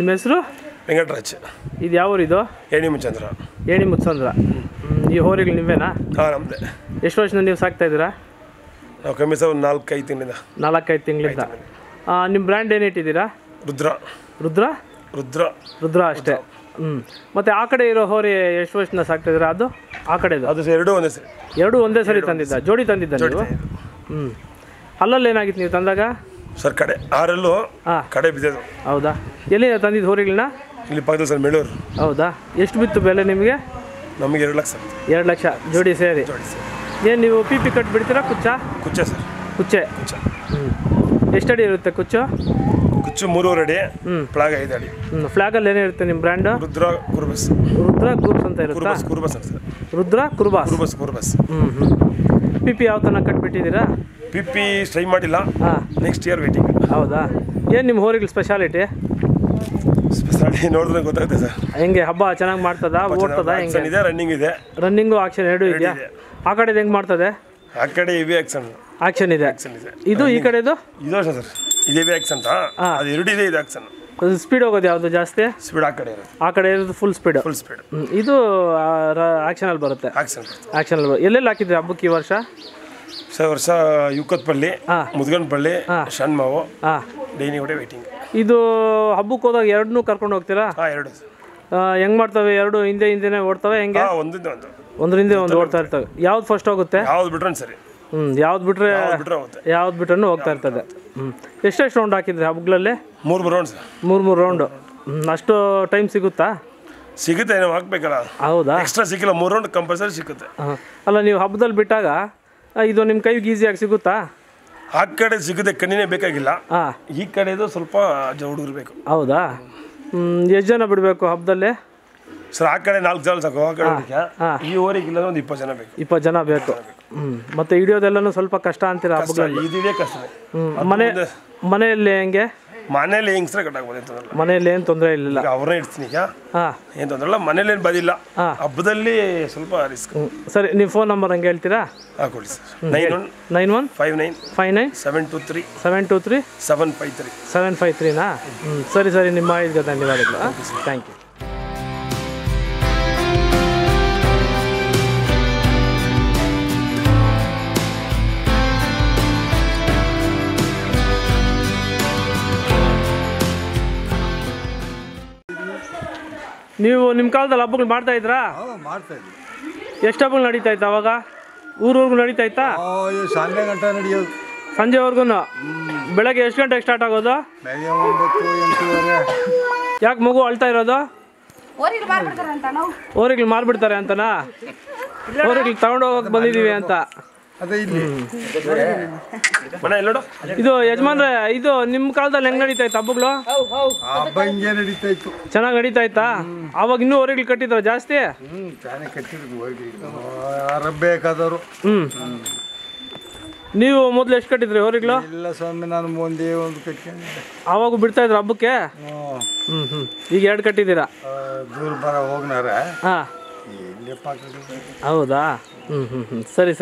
ನಿಮ್ಮ ಹೆಸರು? ವೆಂಕಟರಾಜ್. ಇದು ಯಾವ ಊರಿದು? ಏಣಿ ಮುಚ್ಚಂದ್ರ. ಏಣಿ ಮುಚ್ಚಂದ್ರ. ಈ ಹೋರಿಗಳು ನೀವೇನಾ? ಹಾಂ, ನಮ್ಮದೇ. ಎಷ್ಟು ವರ್ಷದಿಂದ ನೀವು ಸಾಕ್ತಾ ಇದ್ದೀರಾ? ನಾವು ಕಮ್ಮಿ ಸಹ ಒಂದು 4-5 ತಿಂಗಳಿಂದ. 4-5 ತಿಂಗಳಿಂದ. ನಿಮ್ಮ ಬ್ರ್ಯಾಂಡ್ ಏನು ಇಟ್ಟಿದ್ದೀರಾ? ರುದ್ರ. ರುದ್ರ ರುದ್ರ ರುದ್ರ ಅಷ್ಟೇ. ಮತ್ತು ಆ ಕಡೆ ಇರೋ ಹೋರಿ ಎಷ್ಟು ವರ್ಷದಿಂದ ಸಾಕ್ತಾ ಇದ್ದೀರಾ? ಅದು ಆ ಕಡೆದು? ಅದು ಎರಡೂ ಒಂದೇ ಸರಿ. ಎರಡೂ ಒಂದೇ ಸರಿ ತಂದಿದ್ದ? ಜೋಡಿ ತಂದಿದ್ದ ನೀವು? ಅಲ್ಲಲ್ಲಿ ಏನಾಗಿತ್ತು ನೀವು ತಂದಾಗ? ಸರ್ ಕಡೆ ಆರಲ್ಲೂ ಕಡೆ ಬಿದ್ದದು. ಹೌದಾ? ಎಲ್ಲಿ ತಂದಿದ್ದು ಹೋರಿಗಳನ್ನ? ಇಲ್ಲಿ ಪಕ್ಕದಲ್ಲಿ ಸರ್ ಮೆಳೂರು. ಹೌದಾ? ಎಷ್ಟು ಬಿತ್ತು ಬೆಲೆ ನಿಮಗೆ? ನಮಗೆ 2 ಲಕ್ಷ. 2 ಲಕ್ಷ ಜೋಡಿ ಸೇರಿ. ಏನು ನೀವು ಪಿ ಪಿ ಕಟ್ ಬಿಡ್ತೀರಾ? ಕುಚ್ಚ? ಕುಚ್ಚೆ ಸರ್. ಕುಚ್ಚೆ. ಎಷ್ಟಡಿ ಇರುತ್ತೆ ಕುಚ್ಚು? ಕುಚ್ಚು 3.5 ಅಡಿ. ಫ್ಲಾಗ್ 5 ಅಡಿ. ಫ್ಲಾಗಲ್ಲಿ ಏನಿರುತ್ತೆ ನಿಮ್ಮ ಬ್ರ್ಯಾಂಡು? ರುದ್ರ ಕುರುಬಸ್. ರುದ್ರ ಗ್ರೂಪ್ಸ್ ಅಂತ ಇರುತ್ತೆ. ಕುರುಬಸ್ ಅಂತ sir. Rudra Kurubas. ಕುರುಬಸ್. P P ಯಾವ ತನಕ ಕಟ್ಬಿಟ್ಟಿದ್ದೀರಾ? ಪಿ ಪಿ ಟ್ರೈ ಮಾಡಿಲ್ಲ. Next year waiting. ಹೌದಾ? ಏನು ನಿಮ್ಮ ಹೋರಿಗಳ ಸ್ಪೆಷಾಲಿಟಿ? ಸ್ಪೆಷಾಲಿಟಿ ನೋಡಿದ್ರೆ ಗೊತ್ತಾಗುತ್ತೆ ಸರ್. ಹೆಂಗೆ ಹಬ್ಬ ಚೆನ್ನಾಗಿ ಮಾಡ್ತದಾ? ಓಡ್ತದಾ? ಹೆಂಗೆ ಇದೆ? ರನ್ನಿಂಗ್ ಇದೆ. ರನ್ನಿಂಗು ಆಕ್ಷನ್ ಎರಡೂ ಇದೆಯಾ? ಆ ಕಡೆದು ಹೆಂಗೆ ಮಾಡ್ತದೆ? ಆ ಕಡೆ ಹೆವಿ ಆಕ್ಷನ್ ಇದೆ. ಇದು ಈ ಕಡೆದು? ಇದು ಸರ್ ಇದು ಹೆವಿ ಆಕ್ಷನ್ ಅಂತ. ಅದು 2 ಇದೆ. ಇದು ಆಕ್ಷನ್. ಸ್ಪೀಡ್ ಹೋಗೋದು ಯಾವುದು ಜಾಸ್ತಿ? ಸ್ಪೀಡ್ ಆ ಕಡೆ ಇರೋದು. ಆ ಕಡೆ ಇರೋದು ಫುಲ್ ಸ್ಪೀಡ್. ಇದು ಆಕ್ಷನಲ್ಲಿ ಬರುತ್ತೆ. ಆಕ್ಷನಲ್ಲಿ ಎಲ್ಲೆಲ್ಲಿ ಹಾಕಿದ್ರಿ ಹಬ್ಬಕ್ಕೆ ಈ ವರ್ಷ? ಸರ್ ವರ್ಷ ಯುಕತ್ಪಳ್ಳಿ, ಮುದ್ಗನ್ಪಳ್ಳಿ, ಶಣ್ಮಾವು, ಡೈನಿಗುಡೆ ವೇಟಿಂಗ್. ಇದು ಹಬ್ಬಕ್ಕೆ ಹೋದಾಗ ಎರಡನ್ನೂ ಕರ್ಕೊಂಡು ಹೋಗ್ತೀರಾ? ಎರಡು. ಹೆಂಗ್ ಮಾಡ್ತವೆ? ಎರಡು ಹಿಂದೆನೇ ಓಡ್ತವೆ ಹೆಂಗೆ? ಒಂದರಿಂದ ಒಂದು ಓಡ್ತಾ ಇರ್ತವೆ. ಯಾವ್ದು ಫಸ್ಟ್ ಹೋಗುತ್ತೆ? ಯಾವ್ದು ಬಿಟ್ರೆ ಸರಿ. ಯಾವ್ದು ಬಿಟ್ರೂ ಹೋಗ್ತಾ ಇರ್ತದೆ. ಎಷ್ಟೆಷ್ಟು ರೌಂಡ್ ಹಾಕಿದ್ರಿ ಹಬ್ಬಗಳಲ್ಲಿ? 3 ರೌಂಡ್ ಸರ್. 3 ರೌಂಡು. ಅಷ್ಟು ಟೈಮ್ ಸಿಗುತ್ತಾ? ಸಿಗುತ್ತೆ, ನಾವು ಹಾಕ್ಬೇಕಲ್ಲ. ಹೌದಾ? ಎಕ್ಸ್ಟ್ರಾ ಸಿಕ್ಕಿಲ್ಲ. 3 ರೌಂಡ್ ಕಂಪಲ್ಸರಿ ಸಿಗುತ್ತೆ. ಅಲ್ಲ, ನೀವು ಹಬ್ಬದಲ್ಲಿ ಬಿಟ್ಟಾಗ ಇದು ನಿಮ್ಮ ಕೈಗೆ ಈಸಿಯಾಗಿ ಸಿಗುತ್ತಾ? ಆ ಕಡೆ ಸಿಗುತ್ತೆ, ಕಣ್ಣಿನೇ ಬೇಕಾಗಿಲ್ಲ. ಈ ಕಡೆದು ಸ್ವಲ್ಪ ಹುಡುಗರು ಬೇಕು. ಹೌದಾ? ಎಷ್ಟು ಜನ ಬಿಡಬೇಕು ಹಬ್ಬದಲ್ಲಿ? ಸರ್ ಆ ಕಡೆ 4 ಜನ ಸಾಕು. ಆ ಕಡೆ ಈ ಊರಿಗಿಲ್ಲ ಒಂದು 20 ಜನ ಬೇಕು. 20 ಜನ ಬೇಕು. ಮತ್ತೆ ಹಿಡಿಯೋದೆಲ್ಲನೂ ಸ್ವಲ್ಪ ಕಷ್ಟ ಅಂತೀರಾ ಹಬ್ಬಗಳಲ್ಲಿ? ಇದೇ ಕಷ್ಟ. ಮನೆಯಲ್ಲಿ ಹೆಂಗೆ? ಮನೇಲಿ ಹೆಂಗ್ಸ್ರೆ ಕಟ್ಟಾಗ್ಬೋದು. ಮನೆಯಲ್ಲಿ ಏನು ತೊಂದರೆ ಇಲ್ಲ. ಅವ್ರನ್ನ ಇಡ್ತೀನಿ ಈಗ. ಏನು ತೊಂದರೆ ಇಲ್ಲ. ಮನೇಲಿ ಏನು ಬದಿಲ್ಲ. ಹಬ್ಬದಲ್ಲಿ ಸ್ವಲ್ಪ ರಿಸ್ಕ್. ಸರಿ, ನೀವು ಫೋನ್ ನಂಬರ್ ಹಂಗೆ ಹೇಳ್ತೀರಾ? ಕೊಡಿ ಸರ್. 9159 723 753ನಾ? ಸರಿ, ನಿಮ್ಮ ಮಾಹಿತಿಗೆ ಧನ್ಯವಾದಗಳು. Thank you. ನೀವು ನಿಮ್ಮ ಕಾಲದಲ್ಲಿ ಹಬ್ಬಗಳು ಮಾಡ್ತಾ ಇದ್ರಾ? ಮಾಡ್ತಾ ಇದ್ವಿ. ಎಷ್ಟು ಹಬ್ಬಗಳು ನಡೀತಾ ಇತ್ತು ಅವಾಗ? ಊರವರೆಗೂ ನಡೀತಾ ಇತ್ತಾ? ಸಂಜೆ ಗಂಟೆ ನಡೆಯೋದು. ಸಂಜೆವರೆಗೂ? ಬೆಳಗ್ಗೆ ಎಷ್ಟು ಗಂಟೆಗೆ ಸ್ಟಾರ್ಟ್ ಆಗೋದು? ಬೆಳಗ್ಗೆ 9-8:30. ಯಾಕೆ ಮಗು ಅಳ್ತಾ ಇರೋದು? ಓರಿಗಳು ಮಾರ್ಬಿಡ್ತಾರೆ ಅಂತನಾ? ಓರಿಗಳು ತಗೊಂಡು ಹೋಗಕ್ಕೆ ಬಂದಿದ್ದೀವಿ ಅಂತ. ಇದು ಯಜಮಾನ್ರೆ, ಇದು ನಿಮ್ಮ ಕಾಲದಲ್ಲಿ ಹೆಂಗ್ ನಡೀತಾ ಇತ್ತು ಹಬ್ಬಗಳು? ಚೆನ್ನಾಗಿ ನಡೀತಾ ಇತ್ತಾ? ಅವಾಗ ಇನ್ನೂ ಓರಿಗಳು ಕಟ್ಟಿದ್ರ ಜಾಸ್ತಿ? ಬೇಕಾದವರು. ನೀವು ಮೊದಲು ಎಷ್ಟು ಕಟ್ಟಿದ್ರಿ ಓರಿಗಳು? ಇಲ್ಲ ಸ್ವಾಮಿ, ನಾನು ಒಂದೇ ಒಂದು ಕಟ್ಕೊಂಡಿದ್ದೆ. ಅವಾಗ ಬಿಡ್ತಾ ಇದ್ರು ಹಬ್ಬಕ್ಕೆ? ಈಗ 2 ಕಟ್ಟಿದ್ದೀರಾ? ದೂರ ಬರ ಹೋಗ್ನಾರ. ಹೌದಾ? ಸರಿ.